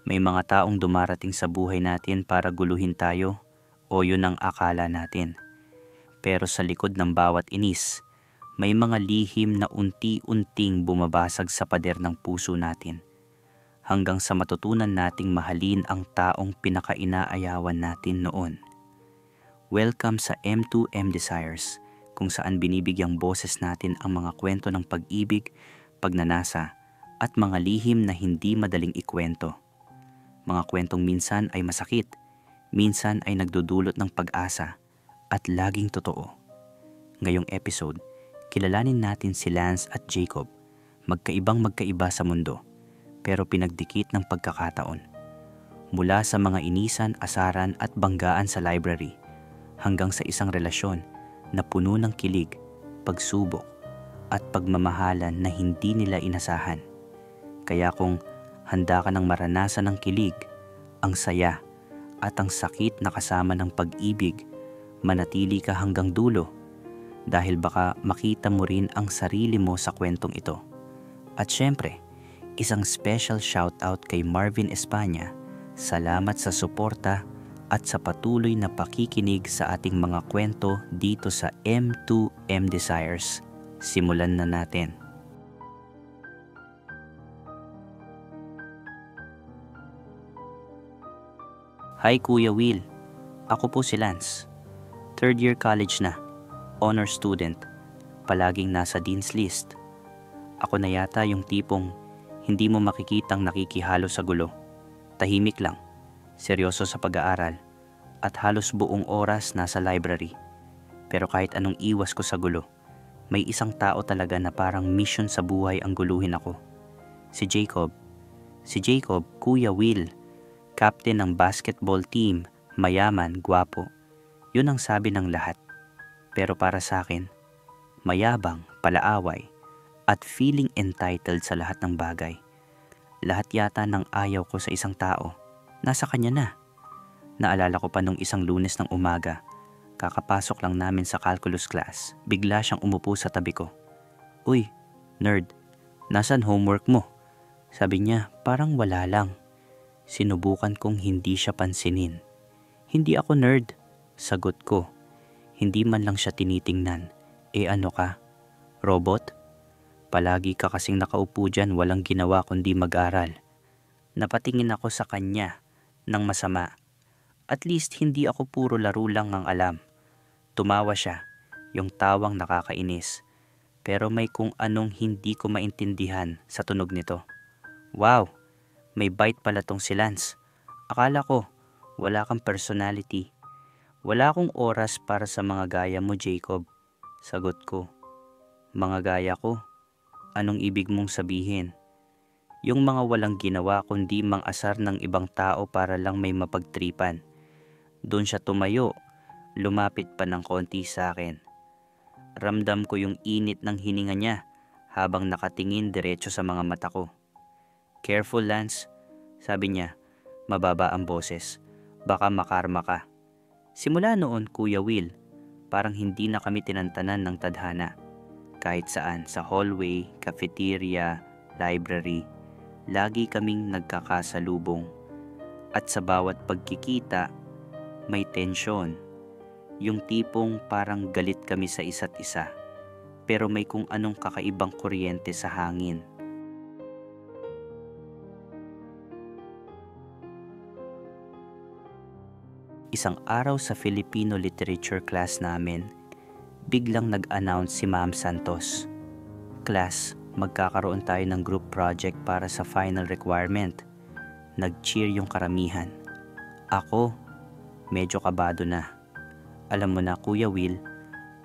May mga taong dumarating sa buhay natin para guluhin tayo o yun ang akala natin. Pero sa likod ng bawat inis, may mga lihim na unti-unting bumabasag sa pader ng puso natin hanggang sa matutunan nating mahalin ang taong pinakainaayawan natin noon. Welcome sa M2M Desires, kung saan binibigyang boses natin ang mga kwento ng pag-ibig, pagnanasa, at mga lihim na hindi madaling ikwento. Mga kwentong minsan ay masakit, minsan ay nagdudulot ng pag-asa, at laging totoo. Ngayong episode, kilalanin natin si Lance at Jacob, magkaibang-magkaiba sa mundo, pero pinagdikit ng pagkakataon. Mula sa mga inisan, asaran at banggaan sa library, hanggang sa isang relasyon na puno ng kilig, pagsubok, at pagmamahalan na hindi nila inasahan. Kaya kung handa ka ng maranasan ng kilig, ang saya, at ang sakit na kasama ng pag-ibig, manatili ka hanggang dulo dahil baka makita mo rin ang sarili mo sa kwentong ito. At syempre, isang special shoutout kay Marvin Espanya. Salamat sa suporta at sa patuloy na pakikinig sa ating mga kwento dito sa M2M Desires. Simulan na natin. Hi Kuya Will, ako po si Lance. Third year college na, honor student, palaging nasa dean's list. Ako na yata yung tipong hindi mo makikitang nakikihalo sa gulo. Tahimik lang, seryoso sa pag-aaral, at halos buong oras nasa library. Pero kahit anong iwas ko sa gulo, may isang tao talaga na parang mission sa buhay ang guluhin ako. Si Jacob. Si Jacob, Kuya Will, captain ng basketball team, mayaman, gwapo. Yun ang sabi ng lahat. Pero para sa akin, mayabang, palaaway, at feeling entitled sa lahat ng bagay. Lahat yata ng ayaw ko sa isang tao, nasa kanya na. Naalala ko pa nung isang Lunes ng umaga, kakapasok lang namin sa calculus class, bigla siyang umupo sa tabi ko. Uy, nerd, nasan homework mo? Sabi niya, parang wala lang. Sinubukan kong hindi siya pansinin. Hindi ako nerd, sagot ko. Hindi man lang siya tinitingnan. Ano ka? Robot? Palagi ka kasing nakaupo dyan, walang ginawa kundi mag-aral. Napatingin ako sa kanya ng masama. At least hindi ako puro laro lang ang alam. Tumawa siya, yung tawang nakakainis. Pero may kung anong hindi ko maintindihan sa tunog nito. Wow! May bite pala tong si Lance. Akala ko, wala kang personality. Wala akong oras para sa mga gaya mo, Jacob. Sagot ko. Mga gaya ko? Anong ibig mong sabihin? Yung mga walang ginawa kundi mang-asar ng ibang tao para lang may mapagtripan. Doon siya tumayo, lumapit pa ng konti sa akin. Ramdam ko yung init ng hininga niya habang nakatingin diretso sa mga mata ko. Careful, Lance, sabi niya, mababa ang boses. Baka makarma ka. Simula noon, Kuya Will, parang hindi na kami tinantanan ng tadhana. Kahit saan, sa hallway, cafeteria, library, lagi kaming nagkakasalubong. At sa bawat pagkikita, may tensyon. Yung tipong parang galit kami sa isa't isa, pero may kung anong kakaibang kuryente sa hangin. Isang araw sa Filipino literature class namin, biglang nag-announce si Ma'am Santos. Class, magkakaroon tayo ng group project para sa final requirement. Nag-cheer yung karamihan. Ako, medyo kabado na. Alam mo na, Kuya Will,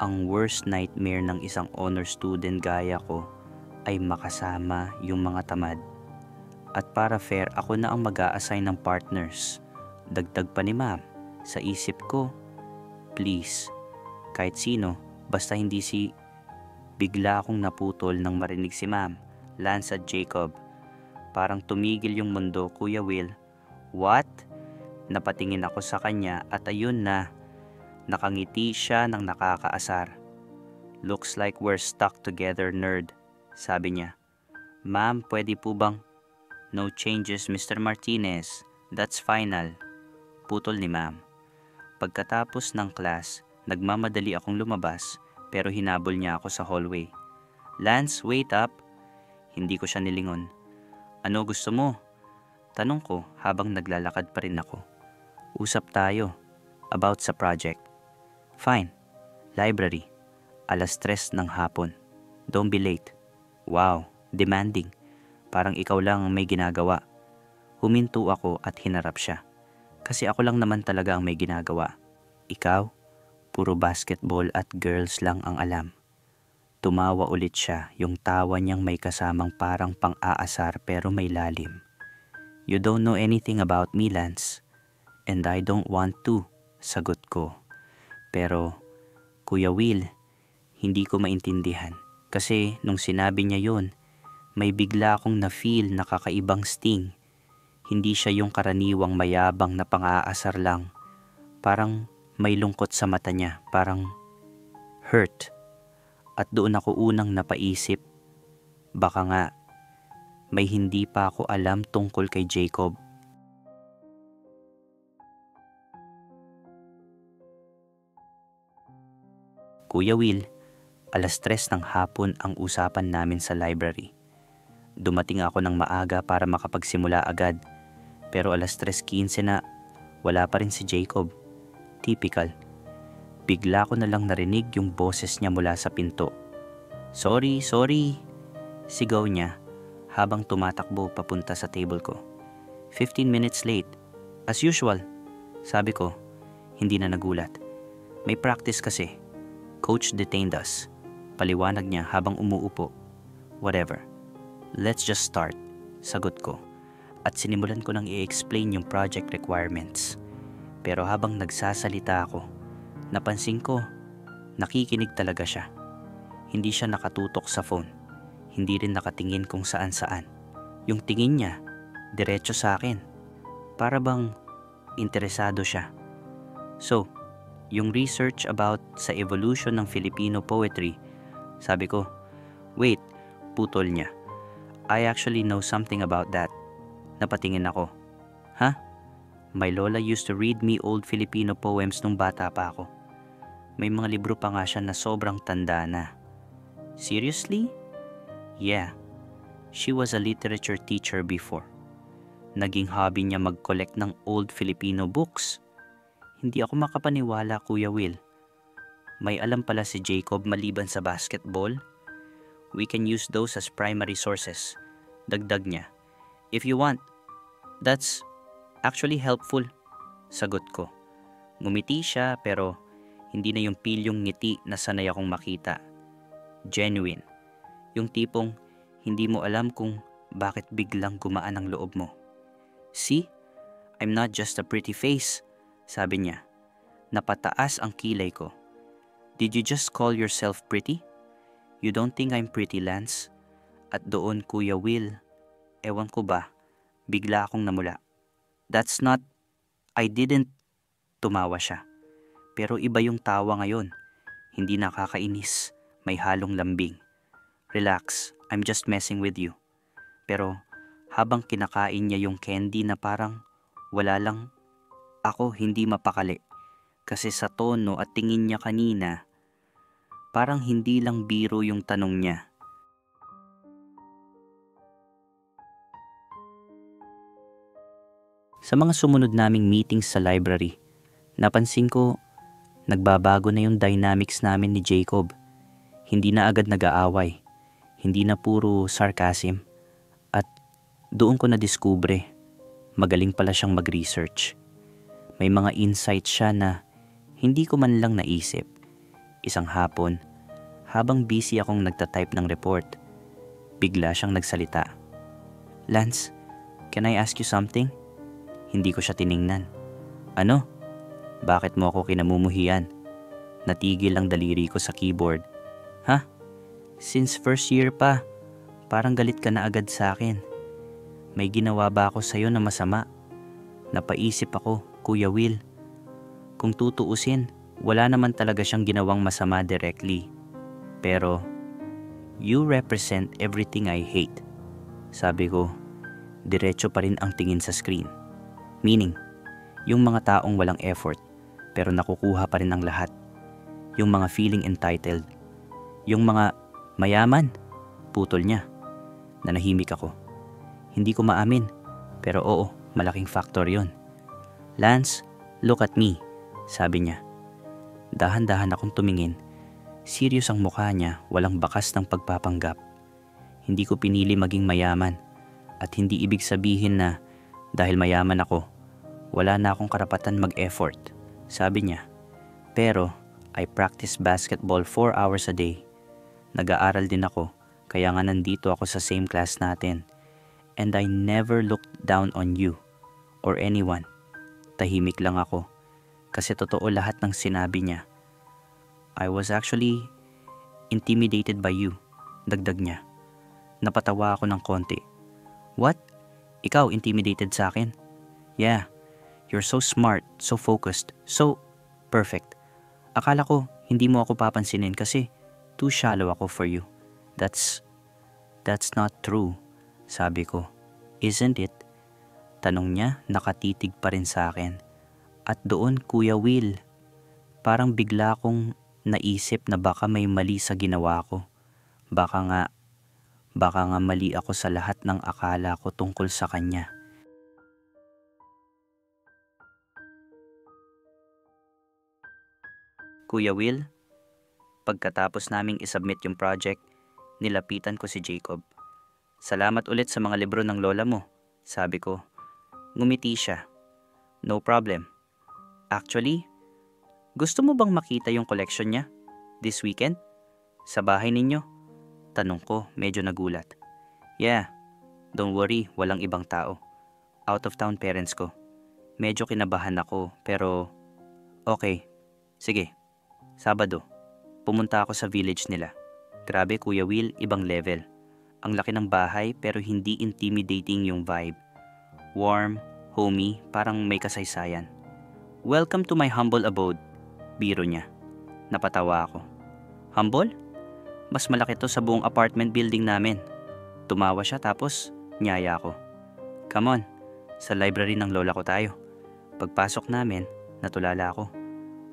ang worst nightmare ng isang honor student gaya ko ay makasama yung mga tamad. At para fair, ako na ang mag-a-assign ng partners. Dagdag pa ni Ma'am. Sa isip ko, please, kahit sino, basta hindi si... Bigla akong naputol nang marinig si Ma'am, Lance at Jacob. Parang tumigil yung mundo, Kuya Will. What? Napatingin ako sa kanya at ayun na, nakangiti siya ng nakakaasar. Looks like we're stuck together, nerd, sabi niya. Ma'am, pwede po bang... No changes, Mr. Martinez. That's final. Putol ni ma'am. Pagkatapos ng class, nagmamadali akong lumabas pero hinabol niya ako sa hallway. Lance, wait up. Hindi ko siya nilingon. Ano gusto mo? Tanong ko habang naglalakad pa rin ako. Usap tayo. About sa project. Fine. Library. 3:00 ng hapon. Don't be late. Wow, demanding. Parang ikaw lang ang may ginagawa. Huminto ako at hinarap siya. Kasi ako lang naman talaga ang may ginagawa. Ikaw, puro basketball at girls lang ang alam. Tumawa ulit siya, yung tawa niyang may kasamang parang pang-aasar pero may lalim. You don't know anything about me, Lance. And I don't want to, sagot ko. Pero, Kuya Will, hindi ko maintindihan. Kasi nung sinabi niya yon, may bigla akong na-feel na kakaibang sting. Hindi siya yung karaniwang mayabang na pang-aasar lang. Parang may lungkot sa mata niya, parang hurt. At doon ako unang napaisip, baka nga may hindi pa ako alam tungkol kay Jacob. Kuya Will, 3:00 ng hapon ang usapan namin sa library. Dumating ako ng maaga para makapagsimula agad. Pero 3:15 na, wala pa rin si Jacob. Typical. Bigla ko na lang narinig yung boses niya mula sa pinto. Sorry, sorry, sigaw niya habang tumatakbo papunta sa table ko. 15 minutes late. As usual, sabi ko, hindi na nagulat. May practice kasi. Coach detained us. Paliwanag niya habang umuupo. Whatever. Let's just start, sagot ko. At sinimulan ko nang i-explain yung project requirements. Pero habang nagsasalita ako, napansin ko, nakikinig talaga siya. Hindi siya nakatutok sa phone. Hindi rin nakatingin kung saan-saan. Yung tingin niya, diretso sa akin. Para bang interesado siya. So, yung research about sa evolution ng Filipino poetry, sabi ko, wait, putol niya. I actually know something about that. Napatingin ako. Ha? My lola used to read me old Filipino poems nung bata pa ako. May mga libro pa nga siya na sobrang tanda na. Seriously? Yeah. She was a literature teacher before. Naging hobby niya mag-collect ng old Filipino books. Hindi ako makapaniwala, Kuya Will. May alam pala si Jacob maliban sa basketball. We can use those as primary sources. Dagdag niya. If you want. That's actually helpful. Sagot ko. Ngumiti siya pero hindi na yung pilyong ngiti na sanay akong makita. Genuine. Yung tipong hindi mo alam kung bakit biglang gumaan ang loob mo. See? I'm not just a pretty face. Sabi niya. Napataas ang kilay ko. Did you just call yourself pretty? You don't think I'm pretty, Lance? At doon, Kuya Will, ewan ko ba, bigla akong namula. That's not, I didn't, tumawa siya. Pero iba yung tawa ngayon. Hindi nakakainis, may halong lambing. Relax, I'm just messing with you. Pero habang kinakain niya yung candy na parang wala lang, ako hindi mapakali. Kasi sa tono at tingin niya kanina, parang hindi lang biro yung tanong niya. Sa mga sumunod naming meetings sa library, napansin ko, nagbabago na yung dynamics namin ni Jacob. Hindi na agad nag-aaway. Hindi na puro sarcasm. At doon ko na-discover, magaling pala siyang mag-research. May mga insights siya na hindi ko man lang naisip. Isang hapon, habang busy akong nagtatype ng report, bigla siyang nagsalita. Lance, can I ask you something? Hindi ko siya tiningnan. Ano? Bakit mo ako kinamumuhian? Natigil ang daliri ko sa keyboard. Ha? Since first year pa, parang galit ka na agad sa akin. May ginawa ba ako sa'yo na masama? Napaisip ako, Kuya Will. Kung tutuusin, wala naman talaga siyang ginawang masama directly. Pero, you represent everything I hate. Sabi ko, diretso pa rin ang tingin sa screen. Meaning, yung mga taong walang effort pero nakukuha pa rin ang lahat. Yung mga feeling entitled. Yung mga mayaman, putol niya. Nanahimik ako. Hindi ko maamin, pero oo, malaking factor yon. Lance, look at me, sabi niya. Dahan-dahan akong tumingin. Serious ang mukha niya, walang bakas ng pagpapanggap. Hindi ko pinili maging mayaman at hindi ibig sabihin na dahil mayaman ako, wala na akong karapatan mag-effort, sabi niya. Pero I practice basketball 4 hours a day. Nag-aaral din ako, kaya nga nandito ako sa same class natin. And I never looked down on you or anyone. Tahimik lang ako kasi totoo lahat ng sinabi niya. I was actually intimidated by you, dagdag niya. Napatawa ako ng konti. What? Ikaw intimidated sa akin? Yeah, you're so smart, so focused, so perfect. Akala ko hindi mo ako papansinin kasi too shallow ako for you. That's not true, sabi ko. Isn't it? Tanong niya, nakatitig pa rin sa akin. At doon, Kuya Will, parang bigla akong naisip na baka may mali sa ginawa ko. Baka nga mali ako sa lahat ng akala ko tungkol sa kanya. Kuya Will, pagkatapos naming isubmit yung project, nilapitan ko si Jacob. Salamat ulit sa mga libro ng lola mo, sabi ko. Ngumiti siya. No problem. Actually, gusto mo bang makita yung collection niya this weekend? Sa bahay ninyo? Tanong ko, medyo nagulat. Yeah, don't worry, walang ibang tao. Out of town parents ko. Medyo kinabahan ako, pero okay. Sige, Sabado, pumunta ako sa village nila. Grabe Kuya Will, ibang level. Ang laki ng bahay pero hindi intimidating yung vibe. Warm, homey, parang may kasaysayan. Welcome to my humble abode, biro niya. Napatawa ako. Humble? Mas malaki to sa buong apartment building namin. Tumawa siya tapos niyaya ako. Come on, sa library ng lola ko tayo. Pagpasok namin, natulala ako.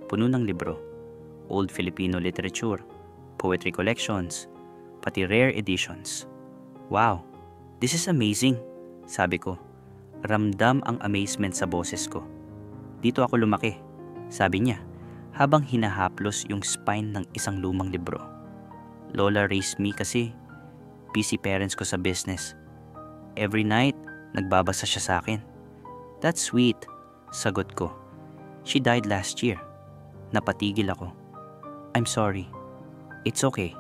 Puno ng libro. Old Filipino literature, poetry collections, pati rare editions. Wow, this is amazing, sabi ko. Ramdam ang amazement sa boses ko. Dito ako lumaki, sabi niya, habang hinahaplos yung spine ng isang lumang libro. Lola raised me kasi busy parents ko sa business. Every night, nagbabasa siya sa akin. That's sweet, sagot ko. She died last year. Napatigil ako. I'm sorry. It's okay.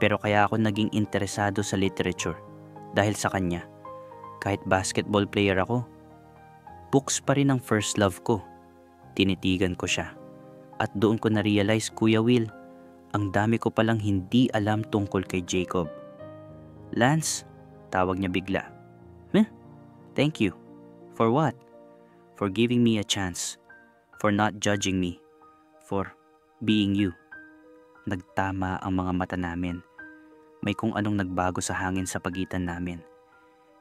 Pero kaya ako naging interesado sa literature dahil sa kanya. Kahit basketball player ako, books pa rin ang first love ko. Tinitigan ko siya. At doon ko na-realize, Kuya Will, ang dami ko palang hindi alam tungkol kay Jacob. Lance, tawag niya bigla. Thank you. For what? For giving me a chance. For not judging me. For being you. Nagtama ang mga mata namin. May kung anong nagbago sa hangin sa pagitan namin.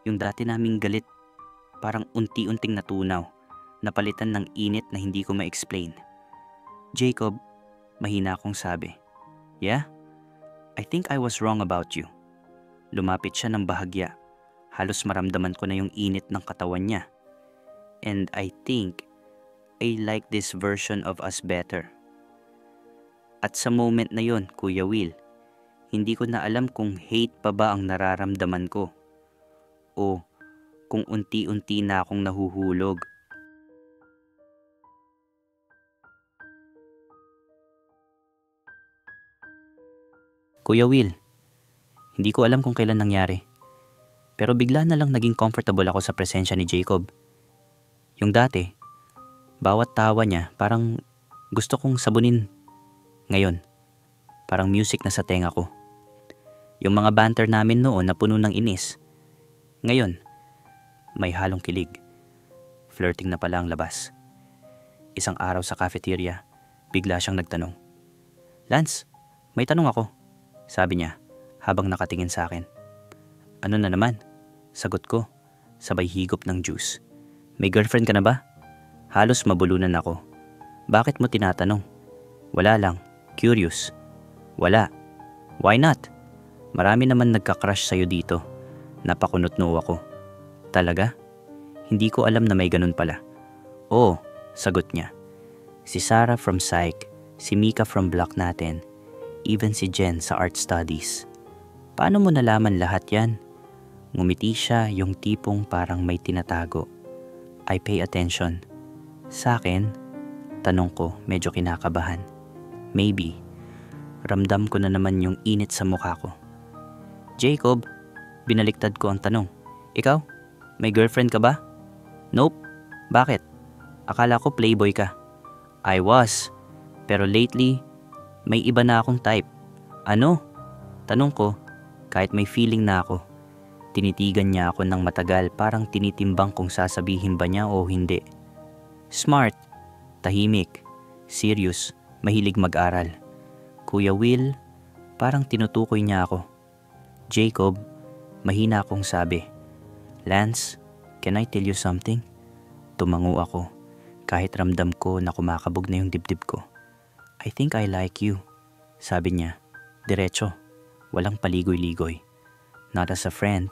Yung dati naming galit, parang unti-unting natunaw, napalitan ng init na hindi ko ma-explain. Jacob, mahina akong sabi. Yeah? I think I was wrong about you. Lumapit siya ng bahagya. Halos maramdaman ko na yung init ng katawan niya. And I think I like this version of us better. At sa moment na yon, Kuya Will, hindi ko na alam kung hate pa ba ang nararamdaman ko o kung unti-unti na akong nahuhulog. Kuya Will, hindi ko alam kung kailan nangyari. Pero bigla na lang naging comfortable ako sa presensya ni Jacob. Yung dati, bawat tawa niya parang gusto kong sabunin. Ngayon, parang music na sa tenga ko. Yung mga banter namin noon na puno ng inis. Ngayon, may halong kilig. Flirting na pala ang labas. Isang araw sa cafeteria, bigla siyang nagtanong. Lance, may tanong ako, sabi niya habang nakatingin sa akin. Ano na naman? Sagot ko. sabay higop ng juice. May girlfriend ka na ba? Halos mabulunan ako. Bakit mo tinatanong? Wala lang. Curious. Wala. Why not? Marami naman nagka-crush sa'yo dito. Napakunot-noo ako. Talaga? Hindi ko alam na may ganun pala. Oo, sagot niya. Si Sarah from Psych, si Mika from Block natin, even si Jen sa Art Studies. Paano mo nalaman lahat yan? Ngumiti siya, yung tipong parang may tinatago. I pay attention. Sa akin, tanong ko, medyo kinakabahan. Maybe. Ramdam ko na naman yung init sa mukha ko. Jacob, binaliktad ko ang tanong. Ikaw, may girlfriend ka ba? Nope. Bakit? Akala ko playboy ka. I was. Pero lately, may iba na akong type. Ano? Tanong ko, kahit may feeling na ako. Tinitigan niya ako ng matagal, parang tinitimbang kung sasabihin ba niya o hindi. Smart, tahimik, serious, mahilig mag-aral. Kuya Will, parang tinutukoy niya ako. Jacob, mahina akong sabi. Lance, can I tell you something? Tumango ako, kahit ramdam ko na kumakabog na yung dibdib ko. I think I like you, sabi niya. Diretso, walang paligoy-ligoy. Not as a friend,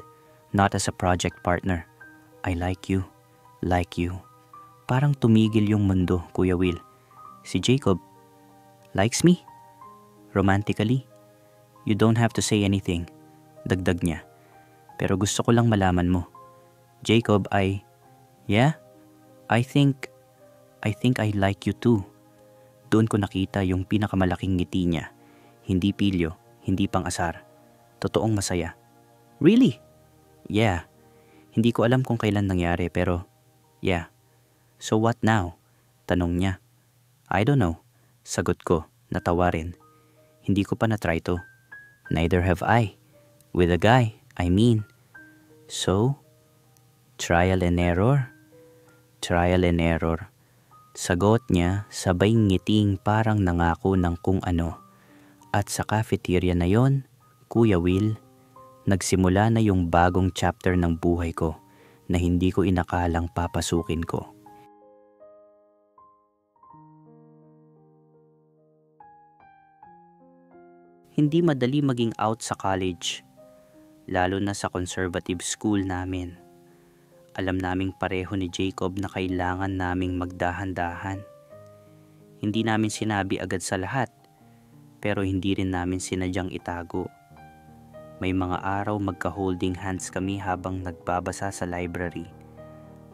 not as a project partner. I like you, like you. Parang tumigil yung mundo, Kuya Will. Si Jacob, likes me? Romantically? You don't have to say anything, dagdag niya. Pero gusto ko lang malaman mo. Jacob, yeah? I think I like you too. Doon ko nakita yung pinakamalaking ngiti niya. Hindi pilyo, hindi pang-asar. Totoong masaya. Really? Yeah. Hindi ko alam kung kailan nangyari pero yeah. So what now? Tanong niya. I don't know. Sagot ko, natawa rin. Hindi ko pa na-try to. Neither have I. With a guy, I mean. So, trial and error? Trial and error. Sagot niya, sabay ngiting parang nangako ng kung ano. At sa cafeteria na yon, Kuya Will, nagsimula na yung bagong chapter ng buhay ko na hindi ko inakalang papasukin ko. Hindi madali maging out sa college, lalo na sa conservative school namin. Alam naming pareho ni Jacob na kailangan naming magdahan-dahan. Hindi namin sinabi agad sa lahat, pero hindi rin namin sinadyang itago. May mga araw magka-holding hands kami habang nagbabasa sa library,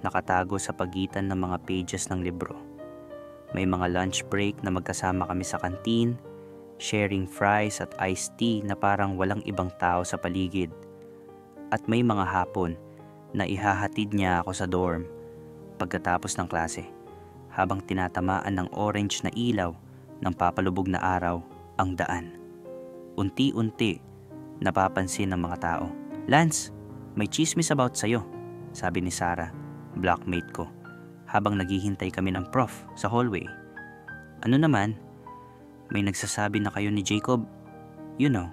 nakatago sa pagitan ng mga pages ng libro. May mga lunch break na magkasama kami sa kantin, sharing fries at iced tea na parang walang ibang tao sa paligid. At may mga hapon na ihahatid niya ako sa dorm pagkatapos ng klase, habang tinatamaan ng orange na ilaw ng papalubog na araw ang daan. Unti-unti, napapansin ng mga tao. Lance, may chismis about sa'yo, sabi ni Sarah, blockmate ko, habang naghihintay kami ng prof sa hallway. Ano naman? May nagsasabi na kayo ni Jacob. You know,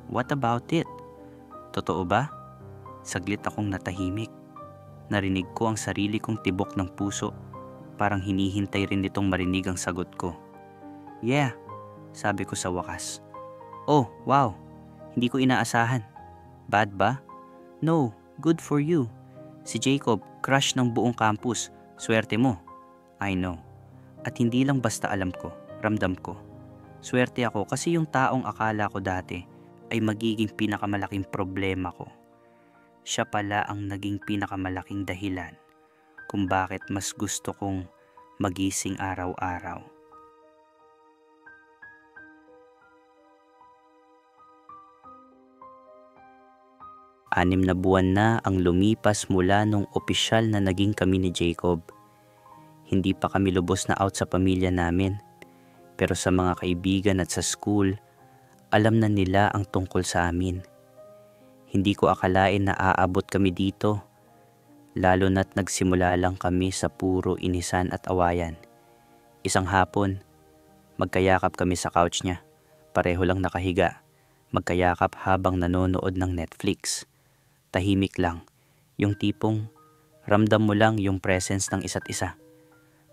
what about it? Totoo ba? Saglit akong natahimik. Narinig ko ang sarili kong tibok ng puso. Parang hinihintay rin nitong marinig ang sagot ko. Yeah, sabi ko sa wakas. Oh, wow. Hindi ko inaasahan. Bad ba? No, good for you. Si Jacob, crush ng buong campus. Swerte mo. I know. At hindi lang basta alam ko, ramdam ko. Swerte ako kasi yung taong akala ko dati ay magiging pinakamalaking problema ko. Siya pala ang naging pinakamalaking dahilan kung bakit mas gusto kong magising araw-araw. Anim na buwan na ang lumipas mula nung opisyal na naging kami ni Jacob. Hindi pa kami lubos na out sa pamilya namin, pero sa mga kaibigan at sa school, alam na nila ang tungkol sa amin. Hindi ko akalain na aabot kami dito, lalo na't nagsimula lang kami sa puro inisan at awayan. Isang hapon, magkayakap kami sa couch niya, pareho lang nakahiga, magkayakap habang nanonood ng Netflix. Tahimik lang, Yung tipong ramdam mo lang yung presence ng isa't isa.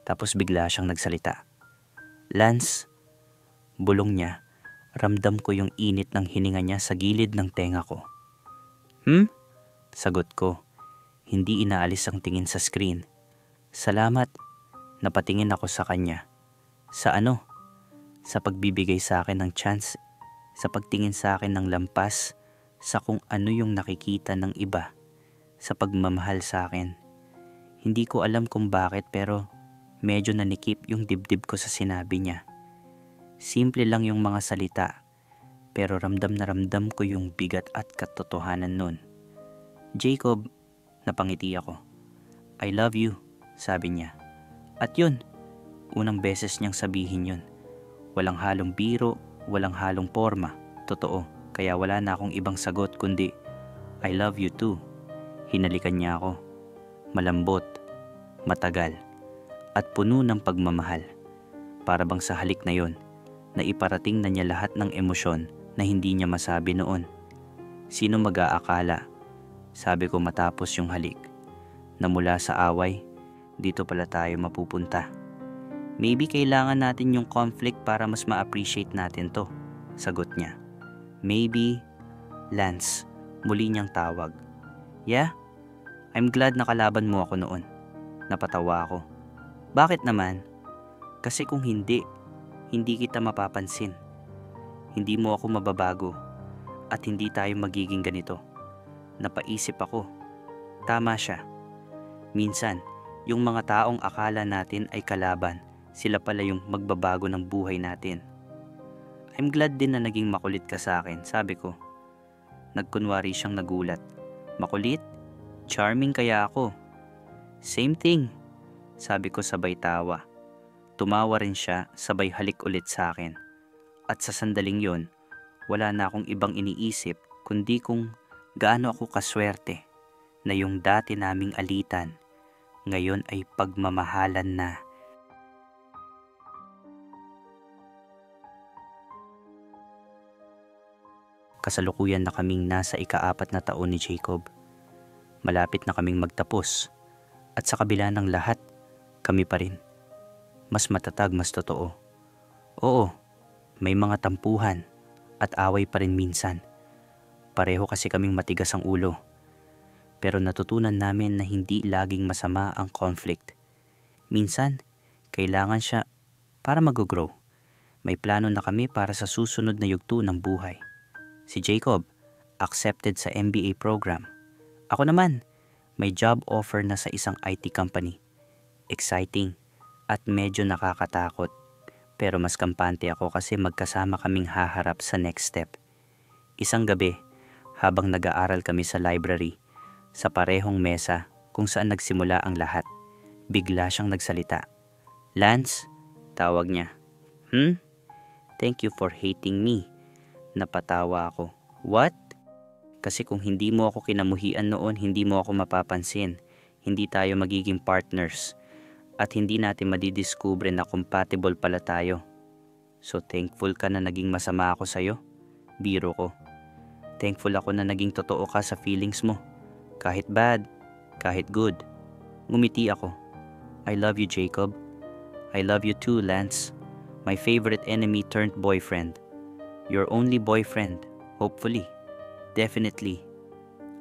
Tapos bigla siyang nagsalita. Lance, bulong niya, ramdam ko yung init ng hininga niya sa gilid ng tenga ko. Sagot ko, hindi inaalis ang tingin sa screen. Salamat, napatingin ako sa kanya. Sa ano? Sa pagbibigay sa akin ng chance, sa pagtingin sa akin ng lampas, sa kung ano yung nakikita ng iba, sa pagmamahal sa akin. Hindi ko alam kung bakit pero medyo nanikip yung dibdib ko sa sinabi niya. Simple lang yung mga salita, pero ramdam na ramdam ko yung bigat at katotohanan nun. Jacob, napangiti ako. I love you, sabi niya. At yun, unang beses niyang sabihin yun. Walang halong biro, walang halong porma. Totoo, kaya wala na akong ibang sagot kundi, I love you too. Hinalikan niya ako. Malambot, matagal, at puno ng pagmamahal. Para bang sa halik na yon, na iparating na niya lahat ng emosyon na hindi niya masabi noon. Sino mag-aakala, sabi ko matapos yung halik, na mula sa away, dito pala tayo mapupunta. Maybe kailangan natin yung conflict para mas ma-appreciate natin to, sagot niya. Maybe, Lance, muli niyang tawag. Yeah, I'm glad nakalaban mo ako noon. Napatawa ako. Bakit naman? Kasi kung hindi kita mapapansin. Hindi mo ako mababago at hindi tayo magiging ganito. Napaisip ako. Tama siya. Minsan, yung mga taong akala natin ay kalaban, sila pala yung magbabago ng buhay natin. I'm glad din na naging makulit ka sa akin, sabi ko. Nagkunwari siyang nagulat. Makulit? Charming kaya ako. Same thing, sabi ko sabay tawa. Tumawa rin siya, sabay halik ulit sa akin. At sa sandaling yon, wala na akong ibang iniisip kundi kung gaano ako kaswerte na yung dati naming alitan ngayon ay pagmamahalan na. Kasalukuyan na kaming nasa ika-4 na taon ni Jacob. Malapit na kaming magtapos at sa kabila ng lahat, kami pa rin. Mas matatag, mas totoo. Oo, may mga tampuhan at away pa rin minsan. Pareho kasi kaming matigas ang ulo. Pero natutunan namin na hindi laging masama ang conflict. Minsan, kailangan siya para mag-grow. May plano na kami para sa susunod na yugto ng buhay. Si Jacob, accepted sa MBA program. Ako naman, may job offer na sa isang IT company. Exciting at medyo nakakatakot. Pero mas kampante ako kasi magkasama kaming haharap sa next step. Isang gabi, habang nag-aaral kami sa library, sa parehong mesa kung saan nagsimula ang lahat, bigla siyang nagsalita. Lance, tawag niya. Thank you for hating me. Napatawa ako. What? Kasi kung hindi mo ako kinamuhian noon, hindi mo ako mapapansin. Hindi tayo magiging partners. At hindi natin madidiskubre na compatible pala tayo. So thankful ka na naging masama ako sa'yo? Biro ko. Thankful ako na naging totoo ka sa feelings mo. Kahit bad, kahit good. Ngumiti ako. I love you, Jacob. I love you too, Lance. My favorite enemy turned boyfriend. Your only boyfriend, hopefully. Definitely.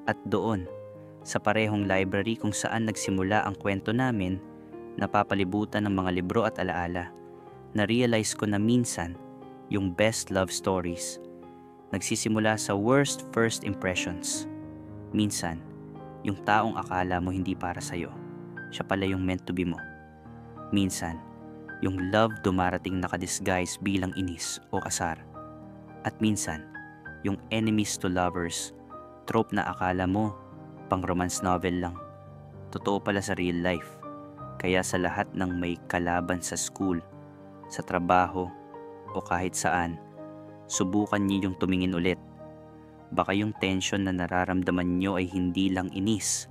At doon, sa parehong library kung saan nagsimula ang kwento namin, napapalibutan ng mga libro at alaala, na-realize ko na minsan, yung best love stories, nagsisimula sa worst first impressions. Minsan, yung taong akala mo hindi para sa'yo, siya pala yung meant to be mo. Minsan, yung love dumarating nakadisguise bilang inis o asar. At minsan, yung enemies to lovers, trope na akala mo, pang romance novel lang. Totoo pala sa real life. Kaya sa lahat ng may kalaban sa school, sa trabaho, o kahit saan, subukan niyo yung tumingin ulit. Baka yung tension na nararamdaman nyo ay hindi lang inis.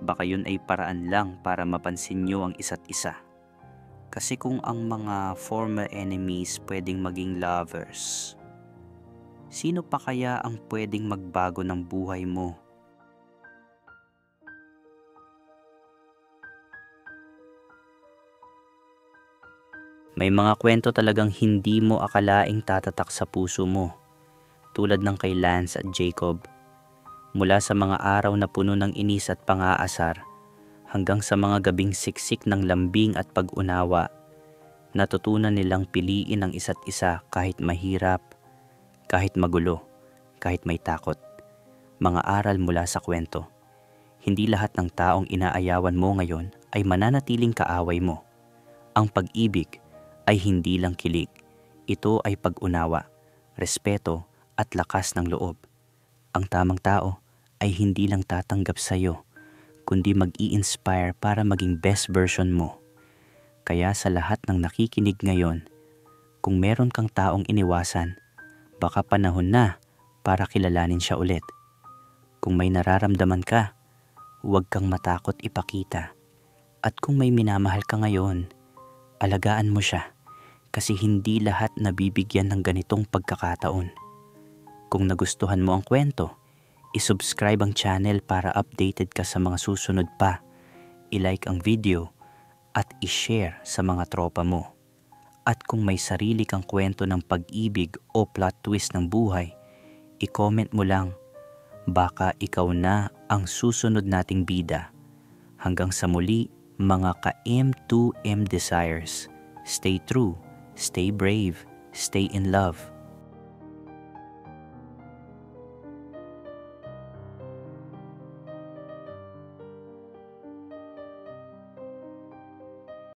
Baka yun ay paraan lang para mapansin nyo ang isa't isa. Kasi kung ang mga former enemies pwedeng maging lovers, sino pa kaya ang pwedeng magbago ng buhay mo? May mga kwento talagang hindi mo akalaing tatatak sa puso mo, tulad ng kay Lance at Jacob. Mula sa mga araw na puno ng inis at pang-aasar, hanggang sa mga gabing siksik ng lambing at pag-unawa, natutunan nilang piliin ang isa't isa kahit mahirap, kahit magulo, kahit may takot. Mga aral mula sa kwento. Hindi lahat ng taong inaayawan mo ngayon ay mananatiling kaaway mo. Ang pag-ibig ay hindi lang kilig. Ito ay pag-unawa, respeto at lakas ng loob. Ang tamang tao ay hindi lang tatanggap sa iyo, kundi mag-i-inspire para maging best version mo. Kaya sa lahat ng nakikinig ngayon, kung meron kang taong iniwasan, baka panahon na para kilalanin siya ulit. Kung may nararamdaman ka, huwag kang matakot ipakita. At kung may minamahal ka ngayon, alagaan mo siya kasi hindi lahat nabibigyan ng ganitong pagkakataon. Kung nagustuhan mo ang kwento, isubscribe ang channel para updated ka sa mga susunod pa. I-like ang video at i-share sa mga tropa mo. At kung may sarili kang kwento ng pag-ibig o plot twist ng buhay, i-comment mo lang. Baka ikaw na ang susunod nating bida. Hanggang sa muli, mga ka-M2M Desires. Stay true, stay brave, stay in love.